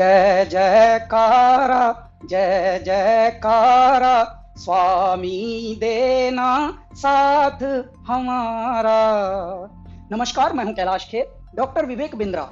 जय जयकारा जय जयकारा, स्वामी देना साथ हमारा। नमस्कार, मैं हूं कैलाश खेर। डॉक्टर विवेक बिंद्रा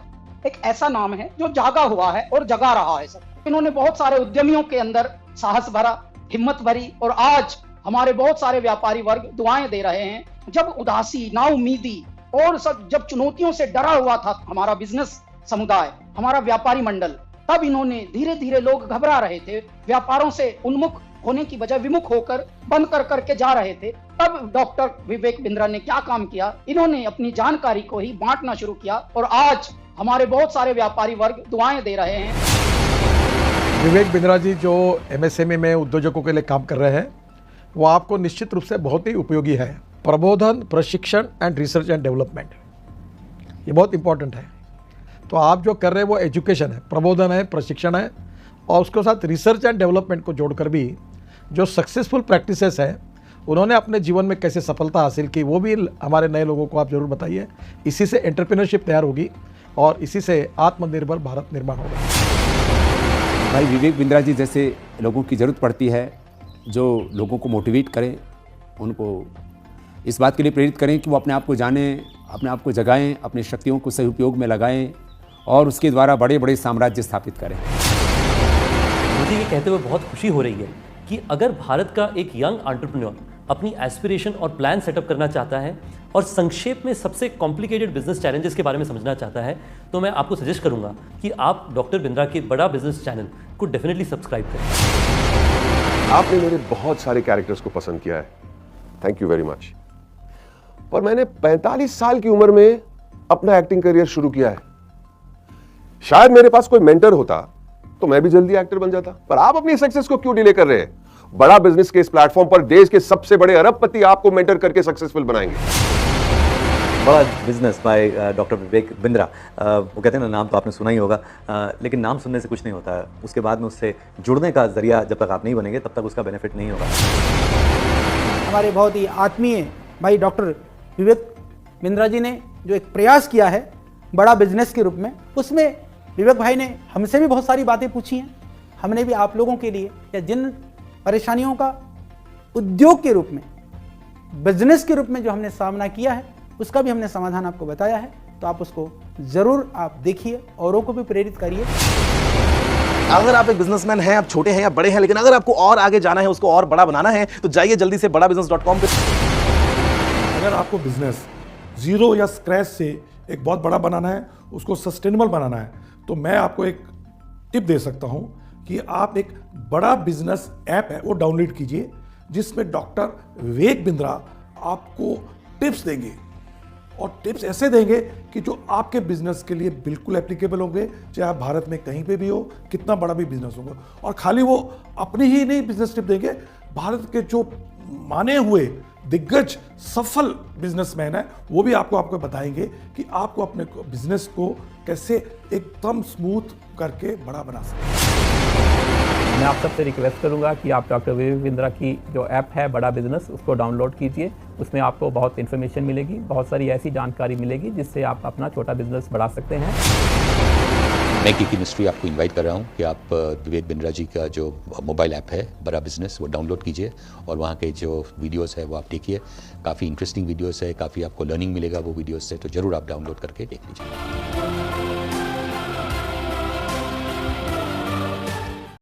एक ऐसा नाम है जो जागा हुआ है और जगा रहा है सब। इन्होंने बहुत सारे उद्यमियों के अंदर साहस भरा, हिम्मत भरी, और आज हमारे बहुत सारे व्यापारी वर्ग दुआएं दे रहे हैं। जब उदासी, नाउमीदी और सब जब चुनौतियों से डरा हुआ था हमारा बिजनेस समुदाय, हमारा व्यापारी मंडल, तब इन्होंने धीरे धीरे, लोग घबरा रहे थे, व्यापारों से उन्मुख होने की बजाय विमुख होकर बंद कर करके जा रहे थे, तब डॉक्टर विवेक बिंद्रा ने क्या काम किया, इन्होंने अपनी जानकारी को ही बांटना शुरू किया और आज हमारे बहुत सारे व्यापारी वर्ग दुआएं दे रहे हैं। विवेक बिंद्रा जी जो एमएसएमई में उद्योजकों के लिए काम कर रहे हैं, वो आपको निश्चित रूप से बहुत ही उपयोगी है। प्रबोधन, प्रशिक्षण एंड रिसर्च एंड डेवलपमेंट, ये बहुत इंपॉर्टेंट है। तो आप जो कर रहे हैं वो एजुकेशन है, प्रबोधन है, प्रशिक्षण है, और उसके साथ रिसर्च एंड डेवलपमेंट को जोड़कर भी जो सक्सेसफुल प्रैक्टिसेस है उन्होंने अपने जीवन में कैसे सफलता हासिल की, वो भी हमारे नए लोगों को आप जरूर बताइए। इसी से एंटरप्रेन्योरशिप तैयार होगी और इसी से आत्मनिर्भर भारत निर्माण होगा। भाई विवेक बिंद्रा जी जैसे लोगों की ज़रूरत पड़ती है, जो लोगों को मोटिवेट करें, उनको इस बात के लिए प्रेरित करें कि वो अपने आप को जानें, अपने आप को जगाएं, अपनी शक्तियों को सही उपयोग में लगाएं और उसके द्वारा बड़े बड़े साम्राज्य स्थापित करें। मुझे ये कहते हुए बहुत खुशी हो रही है कि अगर भारत का एक यंग एंटरप्रेन्योर अपनी एस्पिरेशन और प्लान सेटअप करना चाहता है और संक्षेप में सबसे कॉम्प्लिकेटेड बिजनेस चैलेंजेस के बारे में समझना चाहता है, तो मैं आपको सजेस्ट करूंगा कि आप डॉक्टर बिंद्रा के बड़ा बिजनेस चैनल को डेफिनेटली सब्सक्राइब करें। आपने मेरे बहुत सारे कैरेक्टर्स को पसंद किया है, थैंक यू वेरी मच। पर मैंने 45 साल की उम्र में अपना एक्टिंग करियर शुरू किया है। शायद मेरे पास कोई मेंटर होता तो मैं भी जल्दी एक्टर बन जाता। पर आप अपनी सक्सेस को क्यों डिले कर रहे हैं? बड़ा बिजनेस के इस प्लेटफॉर्म पर देश के सबसे बड़े अरबपति आपको मेंटर करके सक्सेसफुल बनाएंगे। बड़ा business by doctor Vivek Bindra. वो कहते हैं ना, नाम तो आपने सुना ही होगा, लेकिन नाम सुनने से कुछ नहीं होता है। उसके बाद में उससे जुड़ने का जरिया जब तक आप नहीं बनेंगे तब तक उसका बेनिफिट नहीं होगा। हमारे बहुत ही आत्मीय भाई डॉक्टर विवेक बिंद्रा जी ने जो एक प्रयास किया है बड़ा बिजनेस के रूप में, उसमें विवेक भाई ने हमसे भी बहुत सारी बातें पूछी हैं। हमने भी आप लोगों के लिए, या जिन परेशानियों का उद्योग के रूप में, बिजनेस के रूप में जो हमने सामना किया है, उसका भी हमने समाधान आपको बताया है। तो आप उसको जरूर आप देखिए, औरों को भी प्रेरित करिए। अगर आप एक बिजनेसमैन हैं, आप छोटे हैं या बड़े हैं, लेकिन अगर आपको और आगे जाना है, उसको और बड़ा बनाना है, तो जाइए जल्दी से badabusiness.com पे। अगर आपको बिजनेस जीरो या स्क्रैच से एक बहुत बड़ा बनाना है, उसको सस्टेनेबल बनाना है, तो मैं आपको एक टिप दे सकता हूं कि आप एक बड़ा बिजनेस ऐप है वो डाउनलोड कीजिए, जिसमें डॉक्टर विवेक बिंद्रा आपको टिप्स देंगे, और टिप्स ऐसे देंगे कि जो आपके बिजनेस के लिए बिल्कुल एप्लीकेबल होंगे, चाहे आप भारत में कहीं पे भी हो, कितना बड़ा भी बिजनेस होगा। और खाली वो अपनी ही नहीं बिजनेस टिप देंगे, भारत के जो माने हुए दिग्गज सफल बिजनेसमैन है वो भी आपको बताएंगे कि आपको अपने बिजनेस को कैसे एकदम स्मूथ करके बड़ा बना सकते। मैं आप सबसे रिक्वेस्ट करूंगा कि आप डॉक्टर विवेक बिंद्रा की जो ऐप है बड़ा बिजनेस, उसको डाउनलोड कीजिए। उसमें आपको बहुत इन्फॉर्मेशन मिलेगी, बहुत सारी ऐसी जानकारी मिलेगी जिससे आप अपना छोटा बिजनेस बढ़ा सकते हैं। मैं की केमिस्ट्री आपको इनवाइट कर रहा हूं कि आप विवेक बिंद्रा जी का जो मोबाइल ऐप है बड़ा बिजनेस, वो डाउनलोड कीजिए और वहाँ के जो वीडियोस है वो आप देखिए। काफ़ी इंटरेस्टिंग वीडियोस है, काफ़ी आपको लर्निंग मिलेगा वो वीडियोस से, तो ज़रूर आप डाउनलोड करके देख लीजिए।